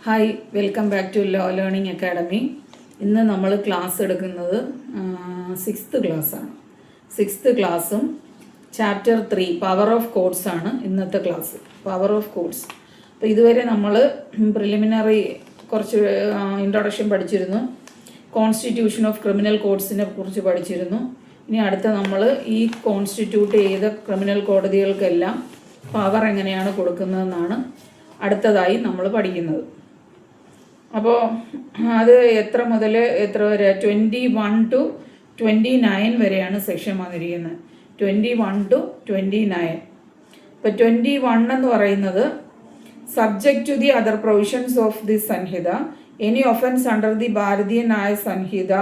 Hi, welcome back to law learning academy. ഇന്ന് നമ്മൾ class എടുക്കുന്നത് 6th ക്ലാസ്സാണ്. 6th ക്ലാസ്സും ചാപ്റ്റർ 3 പവർ ഓഫ് കോഡ്സ് ആണ് ഇന്നത്തെ ക്ലാസ്. Power of codes. അപ്പോൾ ഇതുവരെ നമ്മൾ പ്രിലിമിനറി കുറച്ച് ഇൻട്രൊഡക്ഷൻ പഠിച്ചിരുന്നു. കോൺസ്റ്റിറ്റ്യൂഷൻ ഓഫ് ക്രിമിനൽ കോഡ്സിനെ കുറിച്ച് പഠിച്ചിരുന്നു. ഇനി അടുത്ത നമ്മൾ ഈ കോൺസ്റ്റിറ്റ്യൂട്ട് ചെയ്ത ക്രിമിനൽ കോടതികൾക്കെല്ലാം പവർ എങ്ങനെയാണ് കൊടുക്കുന്നതെന്നാണ് അടുത്തതായി നമ്മൾ പഠിക്കുന്നത്. അപ്പോൾ അത് എത്ര മുതൽ എത്ര വരെ 21 to 29 വരെയാണ് സെക്ഷൻ വന്നിരിക്കുന്നത്. 21 to 29. ഇപ്പോൾ 21 എന്ന് പറയുന്നത് subject to the other provisions of the Sanhita any offence under the Bharatiya Nyaya Sanhita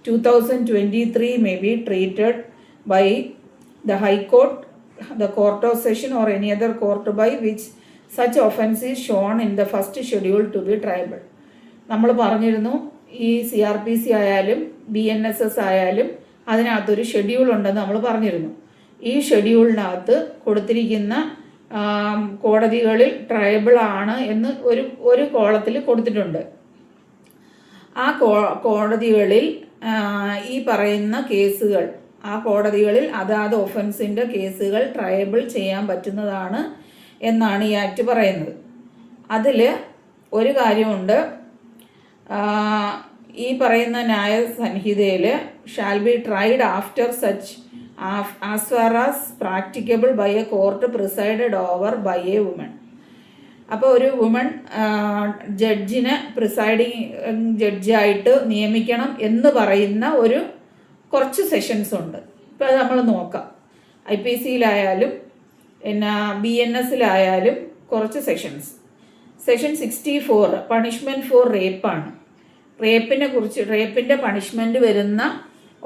2023 may be treated by the high court, the court of session or any other court by which such offense is shown in the first schedule to be triable. നമ്മൾ പറഞ്ഞിരുന്നു ഈ CRPC ആയാലും BNSS ആയാലും അതിനകത്തൊരു schedule ഉണ്ടെന്ന് നമ്മൾ പറഞ്ഞിരുന്നു. ഈ ഷെഡ്യൂളിനകത്ത് കൊടുത്തിരിക്കുന്ന കോടതികളിൽ ട്രയബിൾ ആണ് എന്ന് ഒരു കോളത്തിൽ കൊടുത്തിട്ടുണ്ട്. ആ കോടതികളിൽ ഈ പറയുന്ന കേസുകൾ, ആ കോടതികളിൽ അതാത് ഒഫൻസിൻ്റെ കേസുകൾ ട്രയബിൾ ചെയ്യാൻ പറ്റുന്നതാണ് എന്നാണ് ഈ ആക്ട് പറയുന്നത്. അതിൽ ഒരു കാര്യമുണ്ട്, ഈ പറയുന്ന ന്യായ സംഹിതയിൽ shall be tried after such as far as practicable by a court presided over by a woman. അപ്പോൾ ഒരു വുമൺ ജഡ്ജിനെ പ്രിസൈഡിങ് ജഡ്ജായിട്ട് നിയമിക്കണം എന്ന് പറയുന്ന ഒരു കുറച്ച് സെഷൻസ് ഉണ്ട്. ഇപ്പോൾ അത് നമ്മൾ നോക്കാം. IPCയിലായാലും പിന്നെ BNSലായാലും കുറച്ച് സെഷൻസ്. സെക്ഷൻ 64 പണിഷ്മെൻറ്റ് ഫോർ റേപ്പാണ്. റേപ്പിൻ്റെ പണിഷ്മെൻറ്റ് വരുന്ന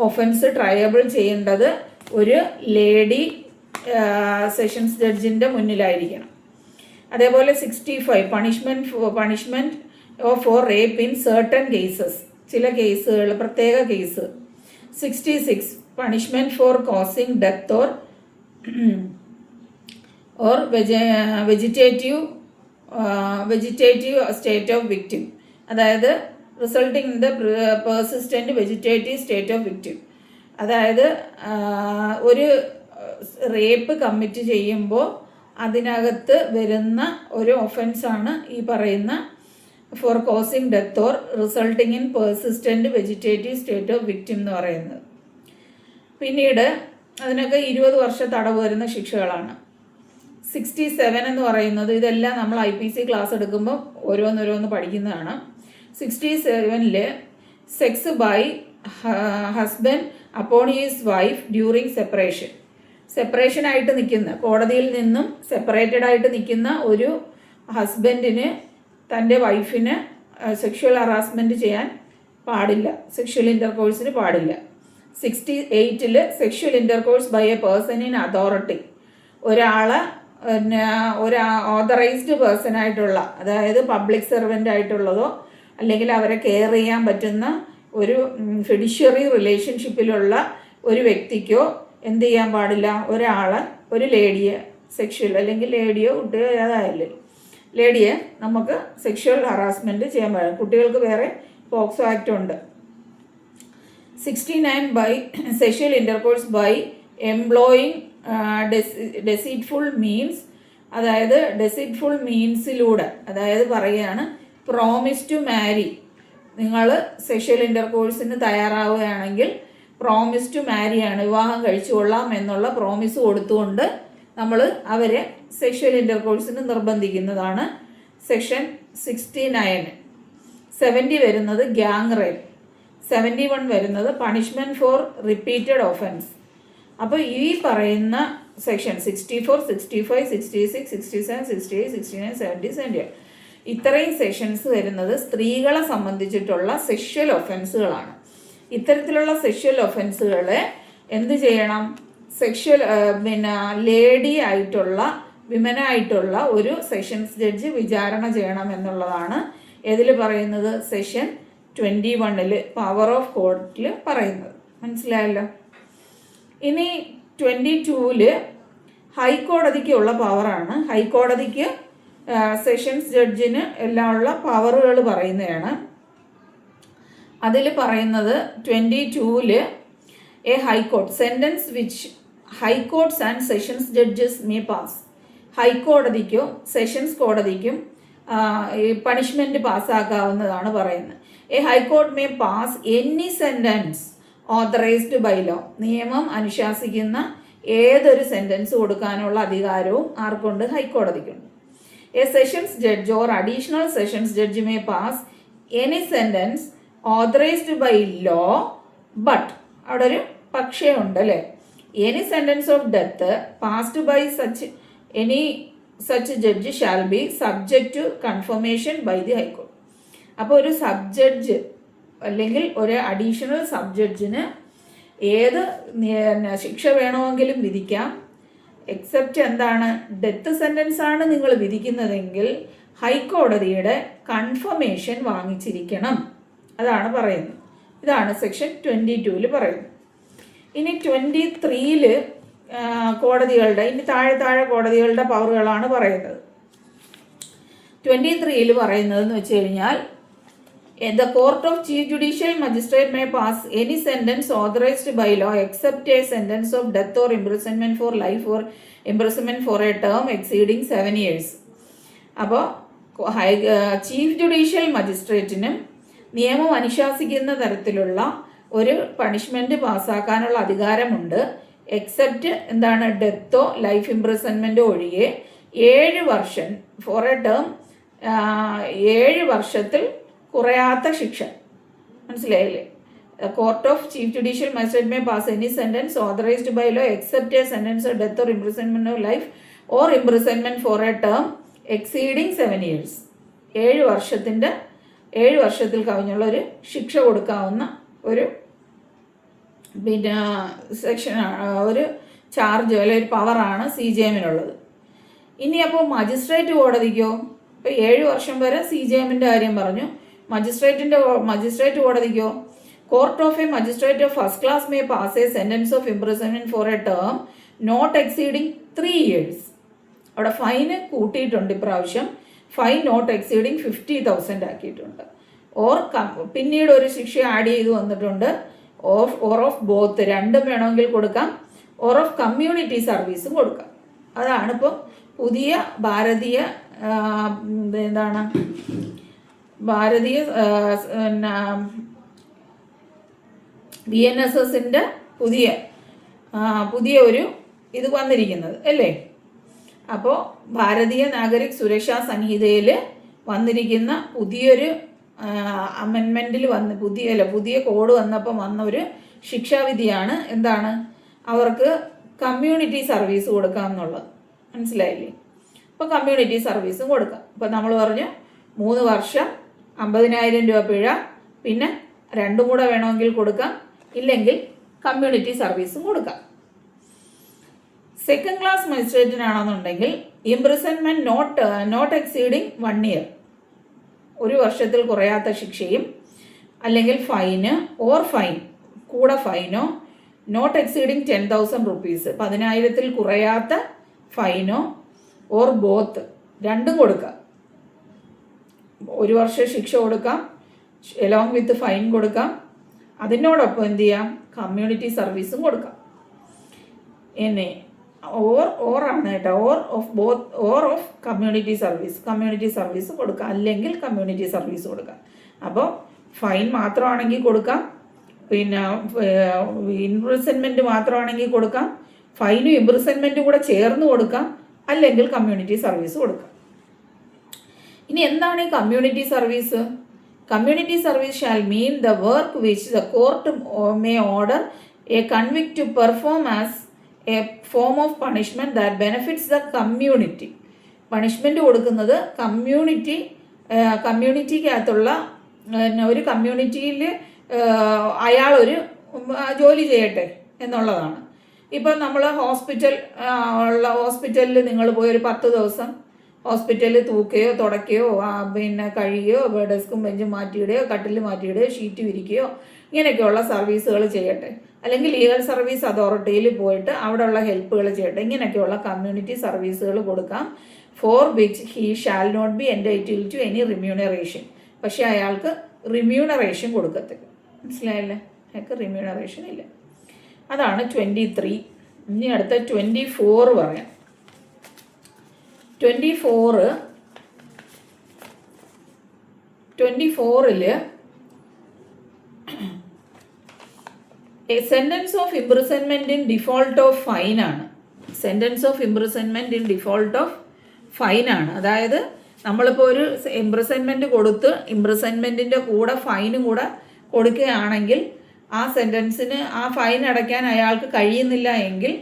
ഒഫൻസ് ട്രയബിൾ ചെയ്യേണ്ടത് ഒരു ലേഡി സെഷൻസ് ജഡ്ജിൻ്റെ മുന്നിലായിരിക്കണം. അതേപോലെ 65 punishment for rape in certain cases, ചില കേസുകൾ, പ്രത്യേക case. 66 punishment for causing death or vegetative state of victim, അതായത് resulting in the persistent vegetative state of victim. അതായത് ഒരു റേപ്പ് കമ്മിറ്റ് ചെയ്യുമ്പോൾ അതിനകത്ത് വരുന്ന ഒരു ഒഫൻസാണ് ഈ പറയുന്ന for causing death or resulting in persistent vegetative state of victim എന്ന് പറയുന്നത്. പിന്നീട് അതിനൊക്കെ 20 വർഷം തടവ് വരുന്ന ശിക്ഷകളാണ്. 67 എന്ന് പറയുന്നത്, ഇതെല്ലാം നമ്മൾ IPC ക്ലാസ് എടുക്കുമ്പോൾ ഓരോന്നോരോന്ന് പഠിക്കുന്നതാണ്. 67 sex by husband upon his wife during സെപ്പറേഷനായിട്ട് നിൽക്കുന്ന, കോടതിയിൽ നിന്നും സെപ്പറേറ്റഡ് ആയിട്ട് നിൽക്കുന്ന ഒരു ഹസ്ബൻഡിന് തൻ്റെ വൈഫിന് സെക്ഷൽ ഹറാസ്മെൻറ്റ് ചെയ്യാൻ പാടില്ല, സെക്ഷൽ ഇൻ്റർകോഴ്സിന് പാടില്ല. 68 sexual intercourse by a person in authority, ഒരാളെ ഒരു ഓതറൈസ്ഡ് പേഴ്സൺ ആയിട്ടുള്ള, അതായത് പബ്ലിക് സെർവൻ്റ് ആയിട്ടുള്ളതോ അല്ലെങ്കിൽ അവരെ കെയർ ചെയ്യാൻ പറ്റുന്ന ഒരു ഫിഡ്യൂഷ്യറി റിലേഷൻഷിപ്പിലുള്ള ഒരു വ്യക്തിക്കോ എന്ത് ചെയ്യാൻ പാടില്ല, ഒരാളെ, ഒരു ലേഡിയെ സെക്ഷൽ, അല്ലെങ്കിൽ ലേഡിയോ കുട്ടിയോ ഏതായാലും ലേഡിയെ നമുക്ക് സെക്ഷൽ ഹറാസ്മെൻറ്റ് ചെയ്യാൻ പാടില്ല. കുട്ടികൾക്ക് വേറെ പോക്സോ ആക്ട് ഉണ്ട്. 69 by sexual intercourse by employing deceitful means, അതായത് ഡെസീറ്റ്ഫുൾ മീൻസിലൂടെ, അതായത് പറയുകയാണ് പ്രോമിസ് ടു മാരി. നിങ്ങൾ സെക്ഷൽ ഇൻ്റർകോഴ്സിന് തയ്യാറാവുകയാണെങ്കിൽ പ്രോമിസ് ടു മാരിയാണ്, വിവാഹം കഴിച്ചു കൊള്ളാം എന്നുള്ള പ്രോമിസ് കൊടുത്തുകൊണ്ട് നമ്മൾ അവരെ സെക്ഷൽ ഇൻ്റർകോഴ്സിന് നിർബന്ധിക്കുന്നതാണ് സെക്ഷൻ 69. 70 വരുന്നത് ഗ്യാങ് റേപ്പ്. 71 വരുന്നത് പണിഷ്മെൻറ്റ് ഫോർ റിപ്പീറ്റഡ് ഒഫൻസ്. അപ്പോൾ ഈ പറയുന്ന സെക്ഷൻ 64, 65, 66, 67, 68, 69, 70, 78 ഇത്രയും സെക്ഷൻസ് വരുന്നത് സ്ത്രീകളെ സംബന്ധിച്ചിട്ടുള്ള സെക്ഷൽ ഒഫൻസുകളാണ്. ഇത്തരത്തിലുള്ള സെക്ഷൽ ഒഫൻസുകളെ എന്ത് ചെയ്യണം, സെക്ഷൽ ലേഡി ആയിട്ടുള്ള, വിമനായിട്ടുള്ള ഒരു സെഷൻസ് ജഡ്ജ് വിചാരണ ചെയ്യണം എന്നുള്ളതാണ് ഇതിൽ പറയുന്നത്. സെക്ഷൻ 21 പവർ ഓഫ് കോർട്ടിൽ പറയുന്നത്. മനസ്സിലായല്ലോ. ഇനി 22 ഹൈക്കോടതിക്കുള്ള പവറാണ്. ഹൈക്കോടതിക്ക് സെഷൻസ് ജഡ്ജിന് എല്ലാം ഉള്ള പവറുകൾ പറയുന്നതാണ്. അതിൽ പറയുന്നത് 22-ൽ a high court sentence which high courts and sessions judges may pass. ഹൈക്കോടതിക്കും സെഷൻസ് കോടതിക്കും ഈ പണിഷ്മെൻറ്റ് പാസ്സാക്കാവുന്നതാണ് പറയുന്നത്. A high court may pass any sentence authorised by law. നിയമം അനുശാസിക്കുന്ന ഏതൊരു സെൻറ്റൻസ് കൊടുക്കാനുള്ള അധികാരവും ആർക്കുണ്ട്? ഹൈക്കോടതിക്കുണ്ട്. A sessions judge or additional sessions judge may pass any sentence authorised by law but, അവിടെ ഒരു പക്ഷേ ഉണ്ട് അല്ലേ, any sentence of death passed by any such judge shall B subject to confirmation by the high court. അപ്പോൾ ഒരു sub judge അല്ലെങ്കിൽ ഒരു additional sub ജഡ്ജിന് ഏത് ശിക്ഷ വേണമെങ്കിലും വിധിക്കാം, എക്സെപ്റ്റ് എന്താണ്, ഡെത്ത് സെൻറ്റൻസ് ആണ് നിങ്ങൾ വിധിക്കുന്നതെങ്കിൽ ഹൈക്കോടതിയുടെ കൺഫർമേഷൻ വാങ്ങിച്ചിരിക്കണം. അതാണ് പറയുന്നത്. ഇതാണ് സെക്ഷൻ 22-ൽ പറയുന്നത്. ഇനി 23-ൽ കോടതികളുടെ, ഇനി താഴെ കോടതികളുടെ പവറുകളാണ് പറയുന്നത്. 23-ൽ പറയുന്നതെന്ന് വെച്ച് കഴിഞ്ഞാൽ, the court of chief judicial magistrate may pass any sentence authorized by law except a sentence of death or imprisonment for life or imprisonment for a term exceeding 7 years. അപ്പോൾ ചീഫ് ജുഡീഷ്യൽ മജിസ്ട്രേറ്റിനും നിയമം അനുശാസിക്കുന്ന തരത്തിലുള്ള ഒരു punishment പാസ്സാക്കാനുള്ള അധികാരമുണ്ട്. Except എന്താണ്, ഡെത്തോ life ഇംപ്രിസൺമെൻറ്റോ ഒഴികെ 7 വർഷം four a term, 7 വർഷത്തിൽ കുറയാത്ത ശിക്ഷ. മനസ്സിലായില്ലേ? Court of chief judicial magistrate may pass any sentence authorised by law except a sentence of death or imprisonment of life or imprisonment for a term exceeding 7 years. 7 വർഷത്തിൽ കവിഞ്ഞുള്ള ഒരു ശിക്ഷ കൊടുക്കാവുന്ന ഒരു section, ഒരു ചാർജ് അല്ലെങ്കിൽ ഒരു പവറാണ് CJMനുള്ളത്. ഇനി അപ്പോൾ മജിസ്ട്രേറ്റ് കോടതിക്കോ? ഇപ്പോൾ 7 വർഷം വരെ CJMൻ്റെ കാര്യം പറഞ്ഞു. മജിസ്ട്രേറ്റ് കോടതിക്കോ? Court of a magistrate of first class may pass a sentence of imprisonment for a term not exceeding 3 years. അവിടെ ഫൈന് കൂട്ടിയിട്ടുണ്ട് ഇപ്രാവശ്യം. ഫൈൻ നോട്ട് എക്സീഡിങ് 50,000 ആക്കിയിട്ടുണ്ട്. പിന്നീട് ഒരു ശിക്ഷ ആഡ് ചെയ്ത് വന്നിട്ടുണ്ട്. ഓർ ഓഫ് ബോത്ത്, രണ്ടും വേണമെങ്കിൽ കൊടുക്കാം. ഓർ ഓഫ് കമ്മ്യൂണിറ്റി സർവീസും കൊടുക്കാം. അതാണ് ഇപ്പം പുതിയ ഭാരതീയ BNSSൻ്റെ പുതിയ ഒരു ഇത് വന്നിരിക്കുന്നത് അല്ലേ. അപ്പോൾ ഭാരതീയ നാഗരിക് സുരക്ഷാ സംഹിതയിൽ വന്നിരിക്കുന്ന പുതിയൊരു അമെൻമെൻറ്റിൽ പുതിയ കോഡ് വന്നപ്പോൾ വന്ന ഒരു ശിക്ഷാവിധിയാണ് എന്താണ്, അവർക്ക് കമ്മ്യൂണിറ്റി സർവീസ് കൊടുക്കാം എന്നുള്ളത്. മനസ്സിലായില്ലേ? അപ്പോൾ കമ്മ്യൂണിറ്റി സർവീസും കൊടുക്കാം. ഇപ്പോൾ നമ്മൾ പറഞ്ഞു 3 വർഷം 50,000 രൂപ പിഴ, പിന്നെ 2 കൂടെ വേണമെങ്കിൽ കൊടുക്കാം, ഇല്ലെങ്കിൽ കമ്മ്യൂണിറ്റി സർവീസും കൊടുക്കാം. സെക്കൻഡ് ക്ലാസ് മജിസ്ട്രേറ്റിനാണെന്നുണ്ടെങ്കിൽ ഇംപ്രിസൺമെൻറ്റ് നോട്ട് എക്സീഡിങ് 1 year, 1 വർഷത്തിൽ കുറയാത്ത ശിക്ഷയും, അല്ലെങ്കിൽ ഫൈൻ കൂടെ ഫൈനോ, നോട്ട് എക്സീഡിങ് 10,000 rupees, 10,000-ൽ കുറയാത്ത ഫൈനോ, ഓർ ബോത്ത്, രണ്ടും കൊടുക്കാം. 1 വർഷം ശിക്ഷ കൊടുക്കാം, എലോങ് വിത്ത് ഫൈൻ കൊടുക്കാം, അതിനോടൊപ്പം എന്ത് ചെയ്യാം, കമ്മ്യൂണിറ്റി സർവീസും കൊടുക്കാം. എന്നെ ഓറാണ് കേട്ടോ, ഓർ ഓഫ് കമ്മ്യൂണിറ്റി സർവീസ് കൊടുക്കാം, അല്ലെങ്കിൽ കമ്മ്യൂണിറ്റി സർവീസ് കൊടുക്കാം. അപ്പോൾ ഫൈൻ മാത്രമാണെങ്കിൽ കൊടുക്കാം, പിന്നെ ഇംപ്രിസൺമെൻറ്റ് മാത്രമാണെങ്കിൽ കൊടുക്കാം, ഫൈനും ഇംപ്രിസൺമെൻറ്റും കൂടെ ചേർന്ന് കൊടുക്കാം, അല്ലെങ്കിൽ കമ്മ്യൂണിറ്റി സർവീസ് കൊടുക്കാം. ഇനി എന്താണ് ഈ community service? Community service shall mean the work which the court may order a convict to perform as a form of punishment that benefits the community. Punishment കൊടുക്കുന്നത് കമ്മ്യൂണിറ്റിക്കകത്തുള്ള ഒരു കമ്മ്യൂണിറ്റിയിൽ അയാളൊരു ജോലി ചെയ്യട്ടെ എന്നുള്ളതാണ്. ഇപ്പം നമ്മൾ ഹോസ്പിറ്റലിൽ നിങ്ങൾ പോയി ഒരു 10 ദിവസം ഹോസ്പിറ്റലിൽ തൂക്കുകയോ തുടയ്ക്കുകയോ പിന്നെ കഴുകുകയോ ഡെസ്കും ബെഞ്ചും മാറ്റിയിടുകയോ കട്ടിൽ മാറ്റിയിടുകയോ ഷീറ്റ് വിരിക്കുകയോ ഇങ്ങനെയൊക്കെയുള്ള സർവീസുകൾ ചെയ്യട്ടെ, അല്ലെങ്കിൽ ലീഗൽ സർവീസ് അതോറിറ്റിയിൽ പോയിട്ട് അവിടെയുള്ള ഹെൽപ്പുകൾ ചെയ്യട്ടെ, ഇങ്ങനെയൊക്കെയുള്ള കമ്മ്യൂണിറ്റി സർവീസുകൾ കൊടുക്കാം. For which he shall not be entitled to any remuneration. പക്ഷേ അയാൾക്ക് റിമ്യൂണറേഷൻ കൊടുക്കത്തില്ല. മനസ്സിലായല്ലേ? അയാൾക്ക് റിമ്യൂണറേഷൻ ഇല്ല. അതാണ് 23. ഇനി അടുത്ത 24 പറയാം. 24ൽ sentence of imprisonment in default of fine ആണ്. Sentence of imprisonment in default of fine ആണ്. അതായത് നമ്മളിപ്പോൾ ഒരു ഇംപ്രിസൺമെൻറ്റ് കൊടുത്ത് ഇംപ്രിസൺമെൻറ്റിൻ്റെ കൂടെ ഫൈനും കൂടെ കൊടുക്കുകയാണെങ്കിൽ ആ സെൻറ്റൻസിന് ആ ഫൈൻ അടയ്ക്കാൻ അയാൾക്ക് കഴിയുന്നില്ല എങ്കിൽ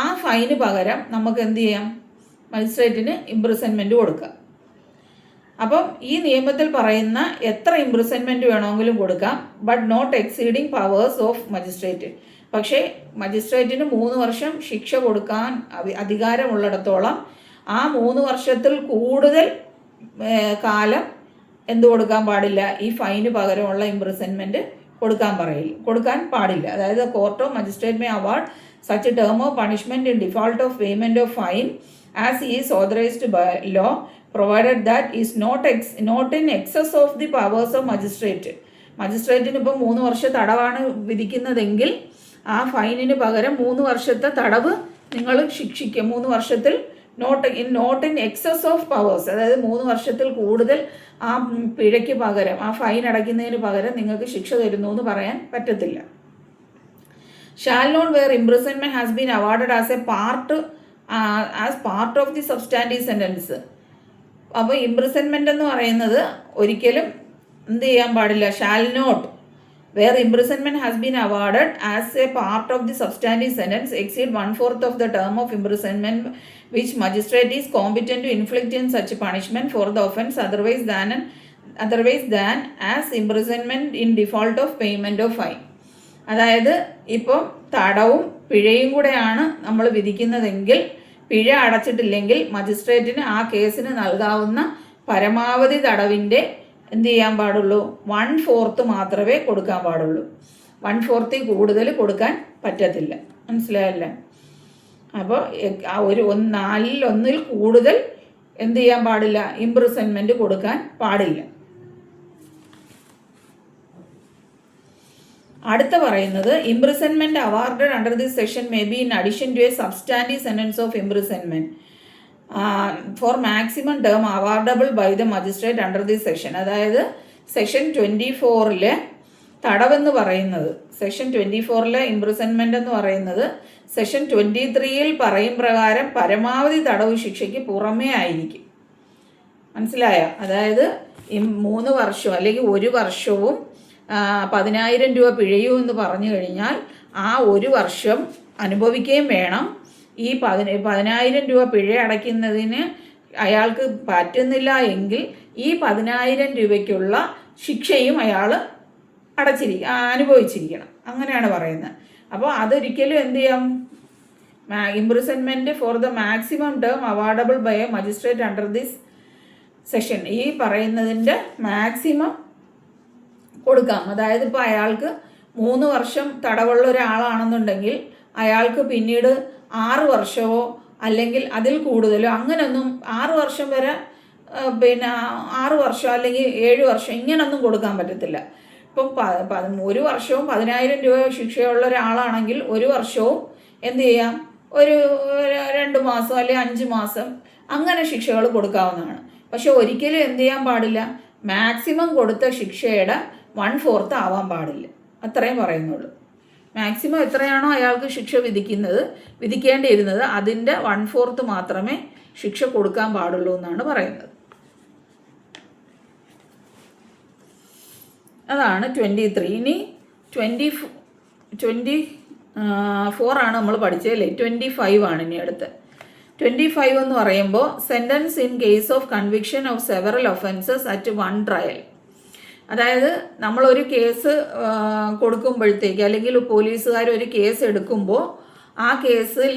ആ ഫൈന് പകരം നമുക്ക് എന്ത് ചെയ്യാം? മജിസ്ട്രേറ്റിന് ഇംപ്രിസൺമെൻറ്റ് കൊടുക്കാം. അപ്പം ഈ നിയമത്തിൽ പറയുന്ന എത്ര ഇംപ്രിസൺമെൻറ്റ് വേണമെങ്കിലും കൊടുക്കാം, but not exceeding powers of magistrate. പക്ഷേ മജിസ്ട്രേറ്റിന് 3 വർഷം ശിക്ഷ കൊടുക്കാൻ അധികാരമുള്ളിടത്തോളം ആ 3 വർഷത്തിൽ കൂടുതൽ കാലം എന്ത് കൊടുക്കാൻ പാടില്ല? ഈ ഫൈന് പകരമുള്ള ഇംപ്രിസൺമെൻറ്റ് കൊടുക്കാൻ പാടില്ല. അതായത് court of magistrate may award such term of punishment in default of payment of fine as is authorised by law provided that is not in excess of the powers of magistrate. മജിസ്ട്രേറ്റിന് ഇപ്പോൾ 3 വർഷം തടവാണ് വിധിക്കുന്നതെങ്കിൽ ആ ഫൈനിന് പകരം 3 വർഷത്തെ തടവ് നിങ്ങൾ ശിക്ഷിക്കുക. 3 വർഷത്തിൽ not in excess of powers, അതായത് 3 വർഷത്തിൽ കൂടുതൽ ആ പിഴയ്ക്ക് പകരം ആ ഫൈൻ അടയ്ക്കുന്നതിന് പകരം നിങ്ങൾക്ക് ശിക്ഷ തരുന്നു എന്ന് പറയാൻ പറ്റത്തില്ല. Shall not where imprisonment has been awarded as part of the substantive sentence. അപ്പോൾ ഇംപ്രിസൺമെൻ്റ് എന്ന് പറയുന്നത് ഒരിക്കലും എന്ത് ചെയ്യാൻ പാടില്ല? Shall not where imprisonment has been awarded as a part of the substantive sentence exceed 1/4 of the term of imprisonment which magistrate is competent to inflict in such punishment for the offence otherwise than as imprisonment in default of payment of fine. അതായത് ഇപ്പോൾ തടവും പിഴയും കൂടെയാണ് നമ്മൾ വിധിക്കുന്നതെങ്കിൽ പിഴ അടച്ചിട്ടില്ലെങ്കിൽ മജിസ്ട്രേറ്റിന് ആ കേസിന് നൽകാവുന്ന പരമാവധി തടവിൻ്റെ എന്ത് ചെയ്യാൻ പാടുള്ളൂ? 1/4 മാത്രമേ കൊടുക്കാൻ പാടുള്ളൂ. 1/4 കൂടുതൽ കൊടുക്കാൻ പറ്റത്തില്ല. മനസ്സിലായല്ലേ? അപ്പോൾ ഒരു 4/1 കൂടുതൽ എന്ത് ചെയ്യാൻ പാടില്ല? ഇംപ്രിസൺമെൻറ്റ് കൊടുക്കാൻ പാടില്ല. അടുത്ത പറയുന്നത് imprisonment awarded under this section may be in addition to a substantive sentence of imprisonment for maximum term awardable by the magistrate under this section. അതായത് സെക്ഷൻ 24 തടവെന്ന് പറയുന്നത്, സെക്ഷൻ 24 ഇംപ്രിസൺമെൻ്റ് എന്ന് പറയുന്നത് സെക്ഷൻ 23 പറയും പ്രകാരം പരമാവധി തടവ് ശിക്ഷയ്ക്ക് പുറമേ ആയിരിക്കും. മനസ്സിലായോ? അതായത് 3 വർഷം അല്ലെങ്കിൽ 1 വർഷവും 10,000 രൂപ പിഴയും എന്ന് പറഞ്ഞു കഴിഞ്ഞാൽ ആ 1 വർഷം അനുഭവിക്കുകയും വേണം. ഈ 10,000 രൂപ പിഴ അടയ്ക്കുന്നതിന് അയാൾക്ക് പറ്റുന്നില്ല എങ്കിൽ ഈ 10,000 രൂപയ്ക്കുള്ള ശിക്ഷയും അയാൾ അനുഭവിച്ചിരിക്കണം. അങ്ങനെയാണ് പറയുന്നത്. അപ്പോൾ അതൊരിക്കലും എന്ത് ചെയ്യാം? Imprisonment for the maximum term awardable by a magistrate under this section, ഈ പറയുന്നതിൻ്റെ മാക്സിമം കൊടുക്കാം. അതായത് ഇപ്പോൾ അയാൾക്ക് 3 വർഷം തടവുള്ള ഒരാളാണെന്നുണ്ടെങ്കിൽ അയാൾക്ക് പിന്നീട് 6 വർഷമോ അല്ലെങ്കിൽ അതിൽ കൂടുതലോ അങ്ങനെയൊന്നും 6 വർഷം വരെ 6 വർഷം അല്ലെങ്കിൽ 7 വർഷം ഇങ്ങനൊന്നും കൊടുക്കാൻ പറ്റത്തില്ല. ഇപ്പം 1 വർഷവും 10,000 രൂപ ശിക്ഷയുള്ള ഒരാളാണെങ്കിൽ 1 വർഷവും എന്ത് ചെയ്യാം? ഒരു 2 മാസം അല്ലെങ്കിൽ 5 മാസം അങ്ങനെ ശിക്ഷകൾ കൊടുക്കാവുന്നതാണ്. പക്ഷെ ഒരിക്കലും എന്ത് ചെയ്യാൻ പാടില്ല? മാക്സിമം കൊടുത്ത ശിക്ഷയുടെ 1/4 ആവാൻ പാടില്ല. അത്രയും പറയുന്നുള്ളൂ. മാക്സിമം എത്രയാണോ അയാൾക്ക് ശിക്ഷ വിധിക്കേണ്ടിയിരുന്നത് അതിൻ്റെ 1/4 മാത്രമേ ശിക്ഷ കൊടുക്കാൻ പാടുള്ളൂ എന്നാണ് പറയുന്നത്. അതാണ് 23. ഇനി 24 ആണ് നമ്മൾ പഠിച്ചതല്ലേ. 25 ആണ് ഇനി അടുത്ത്. 25 എന്ന് പറയുമ്പോൾ sentence in case of conviction of several offences at 1 trial. അതായത് നമ്മളൊരു കേസ് കൊടുക്കുമ്പോഴത്തേക്ക് അല്ലെങ്കിൽ പോലീസുകാർ ഒരു കേസ് എടുക്കുമ്പോൾ ആ കേസിൽ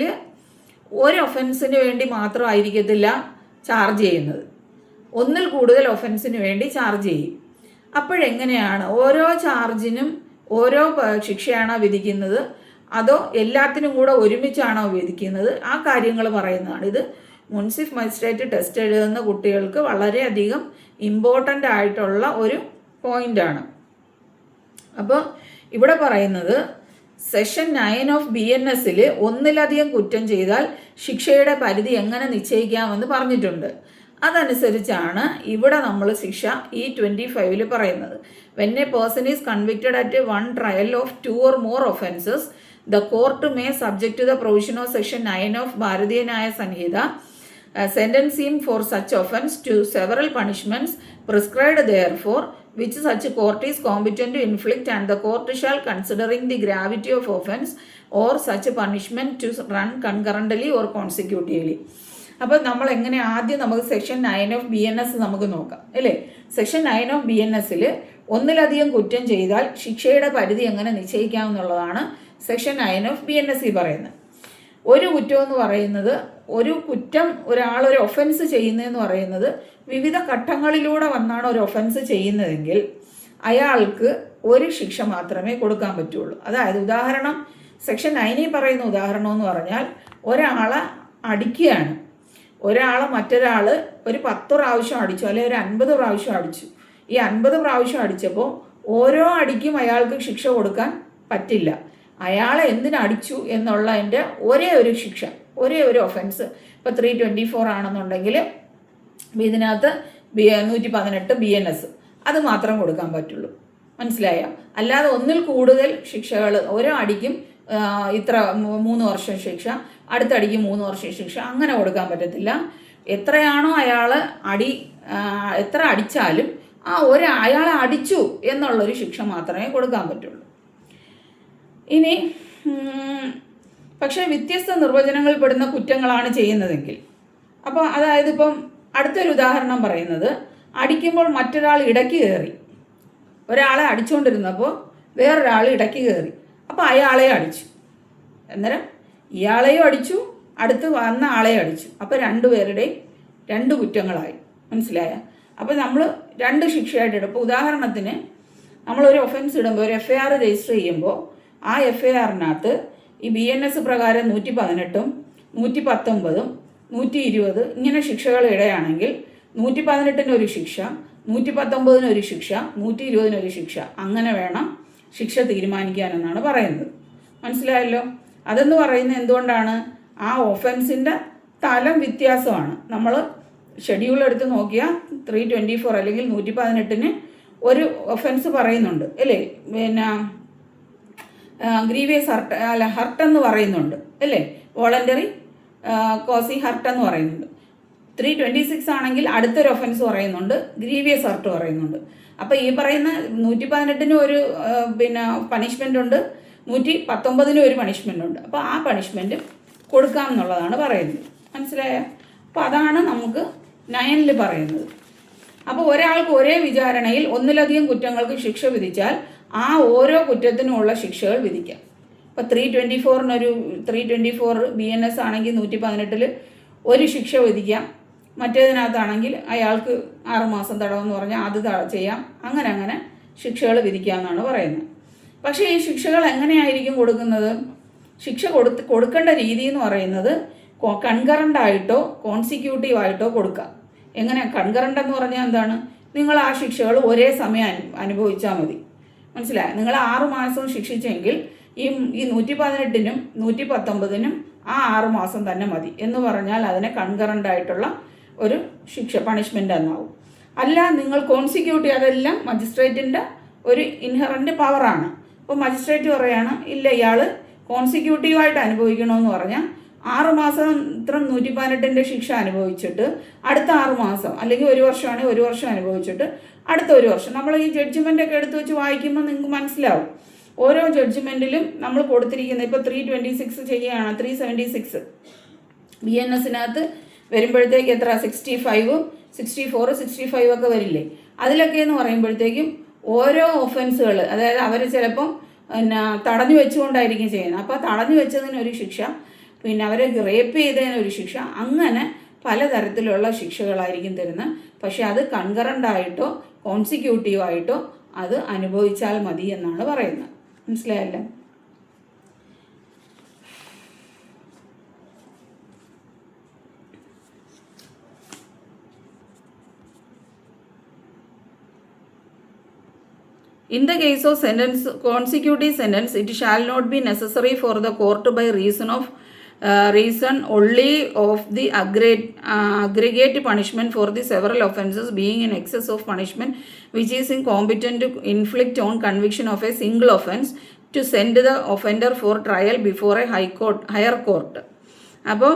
ഒരു ഒഫൻസിന് വേണ്ടി മാത്രമായിരിക്കത്തില്ല ചാർജ് ചെയ്യുന്നത്, ഒന്നിൽ കൂടുതൽ ഒഫൻസിന് വേണ്ടി ചാർജ് ചെയ്യും. അപ്പോഴെങ്ങനെയാണ് ഓരോ ചാർജിനും ഓരോ ശിക്ഷയാണോ വിധിക്കുന്നത് അതോ എല്ലാത്തിനും കൂടെ ഒരുമിച്ചാണോ വിധിക്കുന്നത്? ആ കാര്യങ്ങൾ പറയുന്നതാണ്. ഇത് മുൻസിഫ് മജിസ്ട്രേറ്റ് ടെസ്റ്റ് എഴുതുന്ന കുട്ടികൾക്ക് വളരെയധികം ഇമ്പോർട്ടൻ്റ് ആയിട്ടുള്ള ഒരു പോയിൻ്റാണ്. അപ്പോൾ ഇവിടെ പറയുന്നത് സെഷൻ 9 ഓഫ് BNSൽ ഒന്നിലധികം കുറ്റം ചെയ്താൽ ശിക്ഷയുടെ പരിധി എങ്ങനെ നിശ്ചയിക്കാമെന്ന് പറഞ്ഞിട്ടുണ്ട്. അതനുസരിച്ചാണ് ഇവിടെ നമ്മൾ ശിക്ഷ E25 പറയുന്നത്. When A person is convicted at one trial of 2 or more offences, the court may, subject to the provision of section 9 of Bharatiya Nyaya Sanhita, sentence him for such offence to several punishments prescribed therefore, which such court is competent to inflict, and the court shall, considering the gravity of offence or such punishment, to run concurrently or consecutively. അപ്പോൾ നമ്മൾ എങ്ങനെ ആദ്യം നമുക്ക് section 9 of BNS നമുക്ക് നോക്കാം അല്ലേ. Section 9 of BNSൽ ഒന്നിലധികം കുറ്റം ചെയ്താൽ ശിക്ഷയുടെ പരിധി എങ്ങനെ നിശ്ചയിക്കാമെന്നുള്ളതാണ് സെക്ഷൻ 9 ഓഫ് BNS പറയുന്നത്. ഒരു കുറ്റം എന്ന് പറയുന്നത്, ഒരു കുറ്റം ഒരാളൊരു ഒഫൻസ് ചെയ്യുന്നതെന്ന് പറയുന്നത് വിവിധ ഘട്ടങ്ങളിലൂടെ വന്നാണ് ഒരു ഒഫൻസ് ചെയ്യുന്നതെങ്കിൽ അയാൾക്ക് ഒരു ശിക്ഷ മാത്രമേ കൊടുക്കാൻ പറ്റുള്ളൂ. അതായത് ഉദാഹരണം, സെക്ഷൻ 9 പറയുന്ന ഉദാഹരണം എന്ന് പറഞ്ഞാൽ, ഒരാളെ അടിക്കുകയാണ്. ഒരാളെ മറ്റൊരാൾ ഒരു 10 പ്രാവശ്യം അടിച്ചു, അല്ലെങ്കിൽ ഒരു 50 പ്രാവശ്യം അടിച്ചു. ഈ 50 പ്രാവശ്യം അടിച്ചപ്പോൾ ഓരോ അടിക്കും അയാൾക്ക് ശിക്ഷ കൊടുക്കാൻ പറ്റില്ല. അയാളെ എന്തിനടിച്ചു എന്നുള്ളതിൻ്റെ ഒരേ ഒരു ശിക്ഷ, ഒരേ ഒരു ഒഫൻസ്, ഇപ്പോൾ 324 ആണെന്നുണ്ടെങ്കിൽ ഇതിനകത്ത് 118 BNS അത് മാത്രം കൊടുക്കാൻ പറ്റുള്ളൂ. മനസ്സിലായോ? അല്ലാതെ ഒന്നിൽ കൂടുതൽ ശിക്ഷകൾ, ഓരോ അടിക്കും ഇത്ര 3 വർഷം ശിക്ഷ, അടുത്തടിക്ക് 3 വർഷം ശിക്ഷ, അങ്ങനെ കൊടുക്കാൻ പറ്റത്തില്ല. എത്രയാണോ അയാൾ എത്ര അടിച്ചാലും അയാളെ അടിച്ചു എന്നുള്ളൊരു ശിക്ഷ മാത്രമേ കൊടുക്കാൻ പറ്റുള്ളൂ. ഇനി പക്ഷേ വ്യത്യസ്ത നിർവചനങ്ങളിൽ പെടുന്ന കുറ്റങ്ങളാണ് ചെയ്യുന്നതെങ്കിൽ, അപ്പോൾ അതായത് ഇപ്പം അടുത്തൊരു ഉദാഹരണം പറയുന്നത്, അടിക്കുമ്പോൾ മറ്റൊരാൾ ഇടയ്ക്ക് കയറി, ഒരാളെ അടിച്ചുകൊണ്ടിരുന്നപ്പോൾ വേറൊരാൾ ഇടയ്ക്ക് കയറി, അപ്പോൾ അയാളെ അടിച്ചു. അന്നേരം ഇയാളെയും അടിച്ചു, അടുത്ത് വന്ന ആളെ അടിച്ചു. അപ്പോൾ രണ്ടുപേരുടെയും 2 കുറ്റങ്ങളായി. മനസ്സിലായ? അപ്പോൾ നമ്മൾ 2 ശിക്ഷയായിട്ട് ഇടും. ഇപ്പോൾ ഉദാഹരണത്തിന് നമ്മളൊരു ഒഫൻസ് ഇടുമ്പോൾ, ഒരു FIR രജിസ്റ്റർ ചെയ്യുമ്പോൾ ആ FIRനകത്ത് ഈ BNS പ്രകാരം 118, 119, 120 ഇങ്ങനെ ശിക്ഷകൾ ഇടുകയാണെങ്കിൽ 118 ഒരു ശിക്ഷ, 119 ഒരു ശിക്ഷ, 120 ഒരു ശിക്ഷ, അങ്ങനെ വേണം ശിക്ഷ തീരുമാനിക്കാനെന്നാണ് പറയുന്നത്. മനസ്സിലായല്ലോ? അതെന്ന് പറയുന്നത് എന്തുകൊണ്ടാണ്? ആ ഒഫൻസിൻ്റെ തലം വ്യത്യാസമാണ്. നമ്മൾ ഷെഡ്യൂൾ എടുത്ത് നോക്കിയാൽ 324 അല്ലെങ്കിൽ 118 ഒരു ഒഫൻസ് പറയുന്നുണ്ട് അല്ലേ. പിന്നെ ഗ്രീവിയസ് ഹർട്ട് എന്ന് പറയുന്നുണ്ട് അല്ലേ, വോളണ്ടറി കോസി ഹർട്ട് എന്ന് പറയുന്നുണ്ട്. 326 ആണെങ്കിൽ അടുത്തൊരു ഒഫൻസ് പറയുന്നുണ്ട്, ഗ്രീവിയസ് ഹർട്ട് പറയുന്നുണ്ട്. അപ്പോൾ ഈ പറയുന്ന 118 ഒരു പണിഷ്മെൻ്റ് ഉണ്ട്, 119 ഒരു പണിഷ്മെൻ്റ് ഉണ്ട്. അപ്പോൾ ആ പണിഷ്മെൻറ്റ് കൊടുക്കാം എന്നുള്ളതാണ് പറയുന്നത്. മനസ്സിലായോ? അപ്പോൾ അതാണ് നമുക്ക് 9 പറയുന്നത്. അപ്പോൾ ഒരാൾക്ക് ഒരേ വിചാരണയിൽ ഒന്നിലധികം കുറ്റങ്ങൾക്ക് ശിക്ഷ വിധിച്ചാൽ ആ ഓരോ കുറ്റത്തിനുമുള്ള ശിക്ഷകൾ വിധിക്കാം. ഇപ്പോൾ 324 BNS ആണെങ്കിൽ 118 ഒരു ശിക്ഷ വിധിക്കാം. മറ്റേതിനകത്താണെങ്കിൽ അയാൾക്ക് 6 മാസം തടവെന്ന് പറഞ്ഞാൽ അത് ചെയ്യാം. അങ്ങനെ ശിക്ഷകൾ വിധിക്കാമെന്നാണ് പറയുന്നത്. പക്ഷേ ഈ ശിക്ഷകൾ എങ്ങനെയായിരിക്കും കൊടുക്കുന്നത്? ശിക്ഷ കൊടുക്കേണ്ട രീതി എന്ന് പറയുന്നത് കൺകറൻ്റായിട്ടോ കോൺസിക്യൂട്ടീവായിട്ടോ കൊടുക്കാം. എങ്ങനെ കൺകറൻ്റ് എന്ന് പറഞ്ഞാൽ എന്താണ്? നിങ്ങൾ ആ ശിക്ഷകൾ ഒരേ സമയം അനുഭവിച്ചാൽ മതി. മനസ്സിലായോ? നിങ്ങൾ 6 മാസവും ശിക്ഷിച്ചെങ്കിൽ ഈ 118-നും 119-നും ആ 6 മാസം തന്നെ മതി എന്ന് പറഞ്ഞാൽ അതിനെ കൺകറൻ്റായിട്ടുള്ള ഒരു ശിക്ഷ, പണിഷ്മെൻ്റ് എന്നാവും. അല്ല, നിങ്ങൾ കോൺസിക്യൂട്ടീവ്, അതെല്ലാം മജിസ്ട്രേറ്റിൻ്റെ ഒരു ഇൻഹറൻറ്റ് പവറാണ്. അപ്പോൾ മജിസ്ട്രേറ്റ് പറയുകയാണ്, ഇല്ല ഇയാൾ കോൺസിക്യൂട്ടീവായിട്ട് അനുഭവിക്കണമെന്ന് പറഞ്ഞാൽ 6 മാസം ഇത്ര 118-ൻ്റെ ശിക്ഷ അനുഭവിച്ചിട്ട് അടുത്ത 6 മാസം, അല്ലെങ്കിൽ 1 വർഷമാണെങ്കിൽ 1 വർഷം അനുഭവിച്ചിട്ട് അടുത്ത 1 വർഷം. നമ്മൾ ഈ ജഡ്ജ്മെൻ്റൊക്കെ എടുത്ത് വെച്ച് വായിക്കുമ്പോൾ നിങ്ങൾക്ക് മനസ്സിലാവും. ഓരോ ജഡ്ജ്മെൻറ്റിലും നമ്മൾ കൊടുത്തിരിക്കുന്നത്, ഇപ്പോൾ 326 ചെയ്യുകയാണ്, 376 BNSനകത്ത് വരുമ്പോഴത്തേക്ക് എത്ര 65, 64, 65 ഒക്കെ വരില്ലേ? അതിലൊക്കെ എന്ന് പറയുമ്പോഴത്തേക്കും ഓരോ ഒഫൻസുകൾ, അതായത് അവർ ചിലപ്പം തടഞ്ഞു വെച്ചുകൊണ്ടായിരിക്കും ചെയ്യുന്നത്. അപ്പോൾ തടഞ്ഞു വെച്ചതിനൊരു ശിക്ഷ, അവരെ റേപ്പ് ചെയ്തതിനൊരു ശിക്ഷ, അങ്ങനെ പലതരത്തിലുള്ള ശിക്ഷകളായിരിക്കും തരുന്നത്. പക്ഷെ അത് കൺകറൻ്റായിട്ടോ കോൺസിക്യൂട്ടീവായിട്ടോ അത് അനുഭവിച്ചാൽ മതി എന്നാണ് പറയുന്നത്. മനസ്സിലായല്ലേ? In the case of sentence, consecutive sentence, it shall not be necessary for the court by reason only of the aggregate punishment for the several offences being in excess of punishment which is incompetent to inflict on conviction of a single offence to send the offender for trial before a higher court. അപ്പം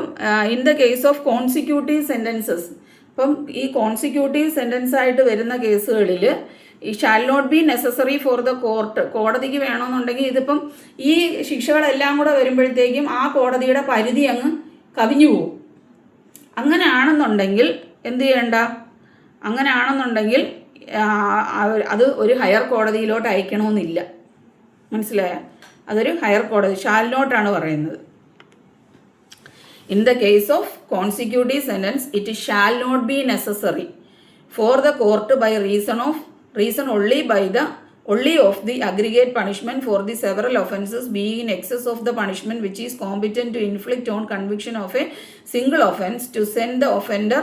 in the case of consecutive sentences, അപ്പം ഈ consecutive sentence ആയിട്ട് വരുന്ന കേസുകളിൽ ഈ shall not be necessary for the court, കോടതിക്ക് വേണമെന്നുണ്ടെങ്കിൽ ഇതിപ്പം ഈ ശിക്ഷകളെല്ലാം കൂടെ വരുമ്പോഴത്തേക്കും ആ കോടതിയുടെ പരിധി അങ്ങ് കവിഞ്ഞു പോകും. അങ്ങനെയാണെന്നുണ്ടെങ്കിൽ എന്ത് ചെയ്യണ്ട, അങ്ങനെയാണെന്നുണ്ടെങ്കിൽ അത് ഒരു ഹയർ കോടതിയിലോട്ട് അയക്കണമെന്നില്ല. മനസ്സിലായ? അതൊരു ഹയർ കോടതി, ഷാൽ നോട്ടാണ് പറയുന്നത്. In the case of consecutive sentence, it shall not be necessary for the court by reason only of the aggregate punishment for the several offences being in excess of the punishment which is competent to inflict on conviction of a single offence to send the offender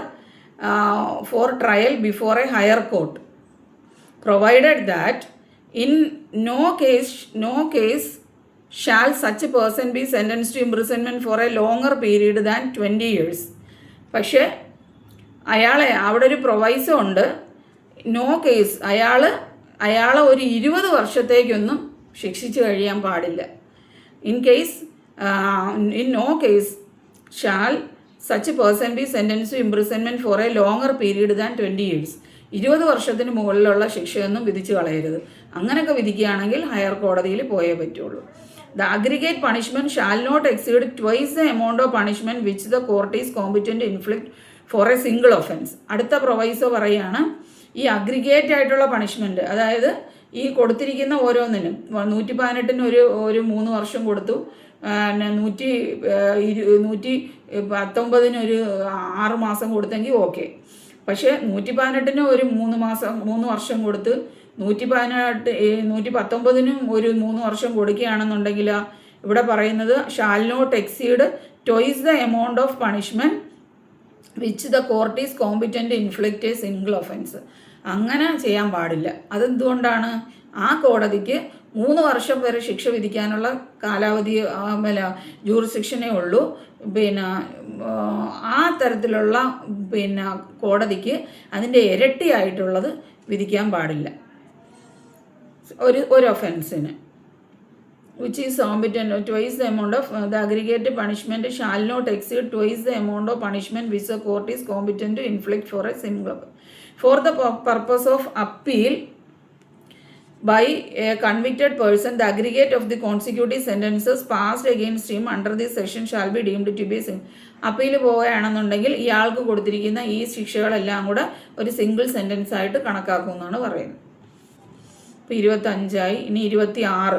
for trial before a higher court, provided that in no case shall such a person be sentenced to imprisonment for a longer period than 20 years. പക്ഷേ അവിടെ ഒരു proviso ഉണ്ട്. No case അയാളെ ഒരു 20 വർഷത്തേക്കൊന്നും ശിക്ഷിച്ച് കഴിയാൻ പാടില്ല. In no case shall such a person be sentence to imprisonment for a longer period than 20 years. 20 വർഷത്തിന് മുകളിലുള്ള ശിക്ഷയൊന്നും വിധിച്ച് കളയരുത്. അങ്ങനെയൊക്കെ വിധിക്കുകയാണെങ്കിൽ ഹയർ കോടതിയിൽ പോയേ പറ്റുള്ളൂ. The aggregate punishment shall not exceed twice the amount of punishment which the court is competent to inflict for a single offence. അടുത്ത proviso പറയുകയാണ്, ഈ അഗ്രിഗേറ്റ് ആയിട്ടുള്ള പണിഷ്മെൻറ്റ്, അതായത് ഈ കൊടുത്തിരിക്കുന്ന ഓരോന്നിനും 118-ന് ഒരു 3 വർഷം കൊടുത്തു, 119-ന് ഒരു 6 മാസം കൊടുത്തെങ്കിൽ ഓക്കെ. പക്ഷേ 118-ന് ഒരു 3 വർഷം കൊടുത്ത് 119-നും ഒരു 3 വർഷം കൊടുക്കുകയാണെന്നുണ്ടെങ്കിൽ ഇവിടെ പറയുന്നത് shall not exceed twice the amount of punishment which the court is competent inflict a single offence. അങ്ങനെ ചെയ്യാൻ പാടില്ല. അതെന്തുകൊണ്ടാണ്? ആ കോടതിക്ക് 3 വർഷം വരെ ശിക്ഷ വിധിക്കാനുള്ള കാലാവധി ജൂറിസ്ഡിക്ഷനേ ഉള്ളൂ. ആ തരത്തിലുള്ള കോടതിക്ക് അതിൻ്റെ ഇരട്ടിയായിട്ടുള്ളത് വിധിക്കാൻ പാടില്ല ഒരു ഒഫൻസിന്. which is competent twice the amount of the aggregate punishment shall not exceed twice the amount of punishment which the court is competent to inflict for a single for the purpose of appeal by a convicted person. The aggregate of the consecutive sentences passed against him under this section shall be deemed to be appeal പോവുകയാണെന്നുണ്ടെങ്കിൽ ഇയാൾക്ക് കൊടുത്തിരിക്കുന്ന ഈ ശിക്ഷകളെല്ലാം കൂടെ ഒരു single sentence ആയിട്ട് കണക്കാക്കുമെന്നാണ് പറയുന്നത്. ഇപ്പോൾ 25 ഇനി 26.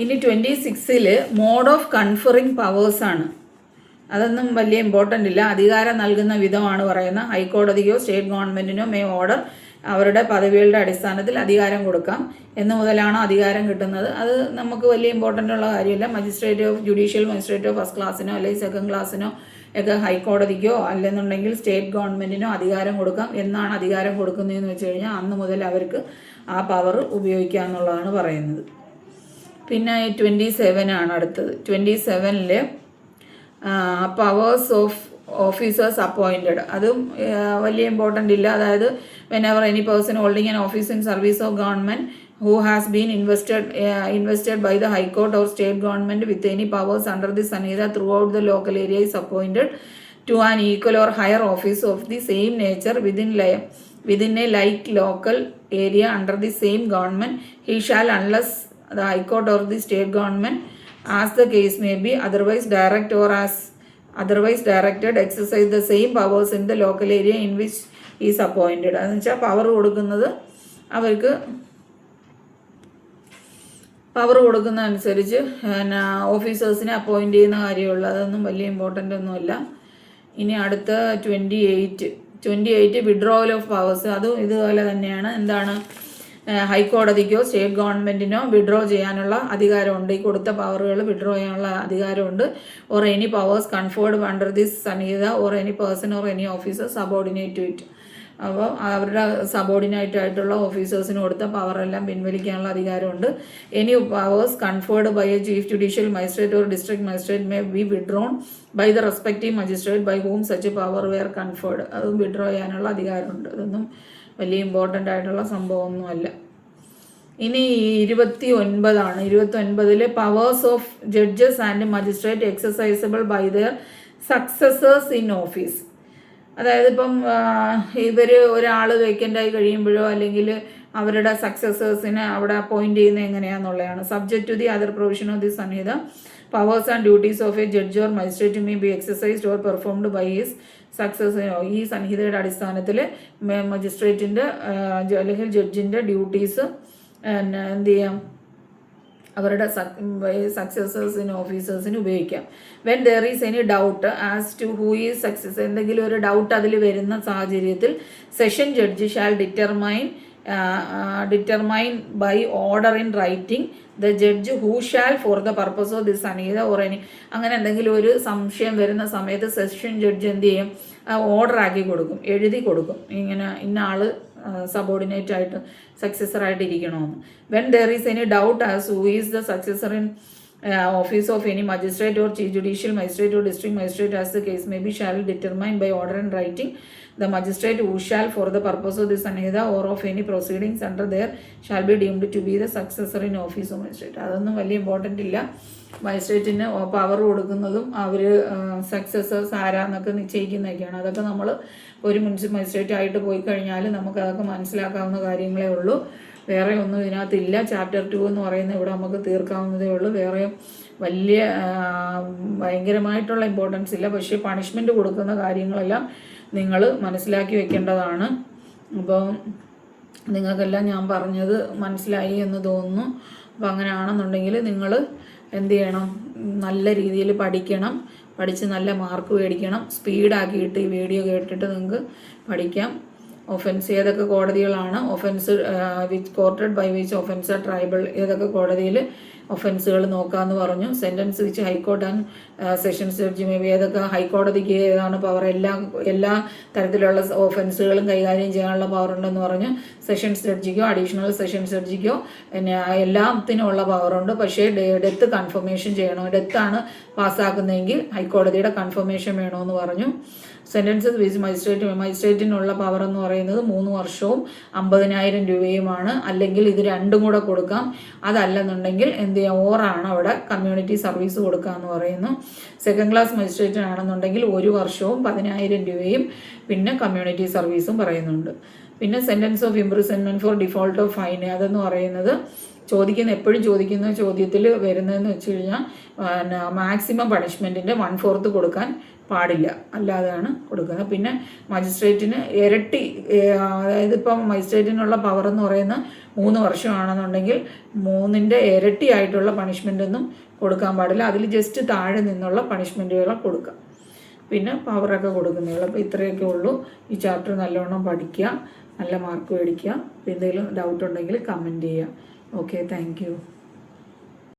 ഇനി 26-ൽ മോഡ് ഓഫ് കൺഫറിങ് പവേഴ്സാണ്. അതൊന്നും വലിയ ഇമ്പോർട്ടൻ്റ് ഇല്ല. അധികാരം നൽകുന്ന വിധമാണ് പറയുന്നത്. ഹൈക്കോടതിയോ സ്റ്റേറ്റ് ഗവൺമെൻറ്റിനോ മേ ഓർഡർ അവരുടെ പദവികളുടെ അടിസ്ഥാനത്തിൽ അധികാരം കൊടുക്കാം. എന്ന് മുതലാണോ അധികാരം കിട്ടുന്നത് അത് നമുക്ക് വലിയ ഇമ്പോർട്ടൻ്റ് ഉള്ള കാര്യമില്ല. ജുഡീഷ്യൽ മജിസ്ട്രേറ്റ് ഫസ്റ്റ് ക്ലാസ്സിനോ അല്ലെങ്കിൽ സെക്കൻഡ് ക്ലാസ്സിനോ ഒക്കെ ഹൈക്കോടതിക്കോ അല്ലെന്നുണ്ടെങ്കിൽ സ്റ്റേറ്റ് ഗവൺമെൻറ്റിനോ അധികാരം കൊടുക്കാം. എന്നാണ് അധികാരം കൊടുക്കുന്നതെന്ന് വെച്ച് കഴിഞ്ഞാൽ അന്ന് മുതൽ അവർക്ക് ആ പവർ ഉപയോഗിക്കുക എന്നുള്ളതാണ് പറയുന്നത്. പിന്നെ 27 ആണ് അടുത്തത്. 27-ൽ പവേഴ്സ് ഓഫ് ഓഫീസേഴ്സ് അപ്പോയിൻറ്റഡ്, അതും വലിയ ഇമ്പോർട്ടൻ്റ് ഇല്ല. അതായത് whenever any person holding an office in service of government who has been invested by the High Court or state government with any powers under the Sanhita throughout the local area is appointed to an equal or higher office of the same nature within a like local area under the same government, he shall, unless the High Court or the state government, as the case may be, otherwise direct or as otherwise directed, exercise the same powers in the local area in which he is appointed. അതെന്ന് വെച്ചാൽ power കൊടുക്കുന്നത് അവർക്ക് power കൊടുക്കുന്ന അനുസരിച്ച് ഓഫീസേഴ്സിനെ appoint ചെയ്യുന്ന കാര്യമുള്ളൂ. അതൊന്നും വലിയ ഇമ്പോർട്ടൻ്റ് ഒന്നുമല്ല. ഇനി അടുത്ത 28 വിഡ്രോവൽ ഓഫ് പവേഴ്സ്, അതും ഇതുപോലെ തന്നെയാണ്. എന്താണ് ഹൈക്കോടതിക്കോ സ്റ്റേറ്റ് ഗവൺമെൻറ്റിനോ വിഡ്രോ ചെയ്യാനുള്ള അധികാരമുണ്ട്. ഈ കൊടുത്ത പവറുകൾ വിഡ്രോ ചെയ്യാനുള്ള അധികാരമുണ്ട്. Or any powers conferred under this Sanhita or any person or any officer subordinate to it. അപ്പോൾ അവരുടെ സബോർഡിനേറ്റ് ആയിട്ടുള്ള ഓഫീസേഴ്സിന് കൊടുത്ത പവറെല്ലാം പിൻവലിക്കാനുള്ള അധികാരമുണ്ട്. Any powers conferred by a chief judicial magistrate or district magistrate may be withdrawn by the respective magistrate by whom such power were conferred. അതും withdraw ചെയ്യാനുള്ള അധികാരമുണ്ട്. ഇതൊന്നും വലിയ ഇമ്പോർട്ടൻ്റ് ആയിട്ടുള്ള സംഭവമൊന്നുമല്ല. ഇനി 29 29 powers of judges and magistrate exercisable by their successors in office. അതായത് ഇപ്പം ഒരാൾ വേക്കൻ്റായി കഴിയുമ്പോഴോ അല്ലെങ്കിൽ അവരുടെ സക്സസേഴ്സിനെ അവിടെ അപ്പോയിൻറ്റ് ചെയ്യുന്നത് എങ്ങനെയാണെന്നുള്ളതാണ്. Subject to the other provision of the Sanhita, powers and duties of a judge or magistrate may be exercised or performed by his successor. ഈ സംഹിതയുടെ അടിസ്ഥാനത്തിൽ മജിസ്ട്രേറ്റിൻ്റെ അല്ലെങ്കിൽ ജഡ്ജിൻ്റെ ഡ്യൂട്ടീസ് എന്ത് ചെയ്യാം, അവരുടെ സക്സസേഴ്സിന് ഓഫീസേഴ്സിന് ഉപയോഗിക്കാം. When there is any doubt as to who is success, എന്തെങ്കിലും ഒരു ഡൗട്ട് അതിൽ വരുന്ന സാഹചര്യത്തിൽ session judge shall determine by order in writing the judge who shall for the purpose of this Sanhita or any. അങ്ങനെ എന്തെങ്കിലും ഒരു സംശയം വരുന്ന സമയത്ത് സെഷൻ ജഡ്ജ് എന്ത് ചെയ്യും, ഓർഡർ ആക്കി കൊടുക്കും, എഴുതി കൊടുക്കും, ഇങ്ങനെ ഇന്ന ആൾ സബോർഡിനേറ്റ് ആയിട്ട് സക്സസറായിട്ട് ഇരിക്കണമെന്ന്. When there is any doubt as who is the successor in office of any magistrate or chief judicial magistrate or district magistrate as the case may be shall determine by order in writing the magistrate who shall for the purpose of this sanhida or of any proceedings under there shall be deemed to be the successor in office of magistrate. അതൊന്നും വലിയ important ഇല്ല. മജിസ്ട്രേറ്റിന് power കൊടുക്കുന്നതും അവർ successors ആരാന്നൊക്കെ നിശ്ചയിക്കുന്നതൊക്കെയാണ്. അതൊക്കെ നമ്മൾ ഒരു magistrate ആയിട്ട് പോയി കഴിഞ്ഞാൽ നമുക്കതൊക്കെ മനസ്സിലാക്കാവുന്ന കാര്യങ്ങളേ ഉള്ളൂ. വേറെ ഒന്നും ഇതിനകത്തില്ല. ചാപ്റ്റർ 2 എന്ന് പറയുന്നത് ഇവിടെ നമുക്ക് തീർക്കാവുന്നതേ ഉള്ളൂ. വേറെ വലിയ ഭയങ്കരമായിട്ടുള്ള ഇമ്പോർട്ടൻസ് ഇല്ല. പക്ഷേ പണിഷ്മെൻറ്റ് കൊടുക്കുന്ന കാര്യങ്ങളെല്ലാം നിങ്ങൾ മനസ്സിലാക്കി വെക്കേണ്ടതാണ്. അപ്പോൾ നിങ്ങൾക്കെല്ലാം ഞാൻ പറഞ്ഞത് മനസ്സിലായി എന്ന് തോന്നുന്നു. അപ്പോൾ അങ്ങനെയാണെന്നുണ്ടെങ്കിൽ നിങ്ങൾ എന്ത് ചെയ്യണം, നല്ല രീതിയിൽ പഠിക്കണം, പഠിച്ച് നല്ല മാർക്ക് മേടിക്കണം. സ്പീഡാക്കിയിട്ട് ഈ വീഡിയോ കേട്ടിട്ട് നിങ്ങൾക്ക് പഠിക്കാം. ഒഫൻസ് ഏതൊക്കെ കോടതികളാണ്, offence which courted by which offence triable, ഏതൊക്കെ കോടതിയിൽ ഒഫൻസുകൾ നോക്കാമെന്ന് പറഞ്ഞു. Sentence which high court and sessions judge may be, ഏതൊക്കെ ഹൈക്കോടതിക്ക് ഏതാണ് പവർ, എല്ലാ തരത്തിലുള്ള ഒഫൻസുകളും കൈകാര്യം ചെയ്യാനുള്ള പവർ ഉണ്ടെന്ന് പറഞ്ഞു. സെഷൻസ് ജഡ്ജിക്കോ അഡീഷണൽ സെഷൻസ് ജഡ്ജിക്കോ പിന്നെ എല്ലാത്തിനുമുള്ള പവറുണ്ട്. പക്ഷേ ഡെത്ത് കൺഫർമേഷൻ ചെയ്യണം. ഡെത്താണ് പാസ്സാക്കുന്നതെങ്കിൽ ഹൈക്കോടതിയുടെ കൺഫർമേഷൻ വേണമെന്ന് പറഞ്ഞു. സെൻറ്റൻസസ് വിച്ച് മജിസ്ട്രേറ്റിനുള്ള പവർ എന്ന് പറയുന്നത് 3 വർഷവും 50,000 രൂപയുമാണ്. അല്ലെങ്കിൽ ഇത് രണ്ടും കൂടെ കൊടുക്കാം. അതല്ലെന്നുണ്ടെങ്കിൽ എന്ത് ചെയ്യാം, ഓറാണ് അവിടെ കമ്മ്യൂണിറ്റി സർവീസ് കൊടുക്കുക എന്ന് പറയുന്നു. സെക്കൻഡ് ക്ലാസ് മജിസ്ട്രേറ്റിനാണെന്നുണ്ടെങ്കിൽ 1 വർഷവും 10,000 രൂപയും പിന്നെ കമ്മ്യൂണിറ്റി സർവീസും പറയുന്നുണ്ട്. പിന്നെ sentence of imprisonment four default of fine, അതെന്ന് പറയുന്നത് എപ്പോഴും ചോദിക്കുന്ന ചോദ്യത്തിൽ വരുന്നതെന്ന് വെച്ച് കഴിഞ്ഞാൽ മാക്സിമം പണിഷ്മെൻറ്റിൻ്റെ 1/4 കൊടുക്കാൻ പാടില്ല, അല്ലാതെയാണ് കൊടുക്കുന്നത്. പിന്നെ മജിസ്ട്രേറ്റിന് ഇരട്ടി, അതായത് ഇപ്പം മജിസ്ട്രേറ്റിനുള്ള പവർ എന്ന് പറയുന്നത് 3 വർഷമാണെന്നുണ്ടെങ്കിൽ 3ൻ്റെ ഇരട്ടി ആയിട്ടുള്ള പണിഷ്മെൻ്റൊന്നും കൊടുക്കാൻ പാടില്ല. അതിൽ ജസ്റ്റ് താഴെ നിന്നുള്ള പണിഷ്മെൻറ്റുകൾ കൊടുക്കാം. പിന്നെ പവറൊക്കെ കൊടുക്കുന്നതുള്ളൂ. അപ്പോൾ ഇത്രയൊക്കെ ഉള്ളൂ. ഈ ചാപ്റ്റർ നല്ലോണം പഠിക്കുക, നല്ല മാർക്ക് മേടിക്കുക. എന്തെങ്കിലും ഡൗട്ട് ഉണ്ടെങ്കിൽ കമൻറ്റ് ചെയ്യുക. Okay, thank you.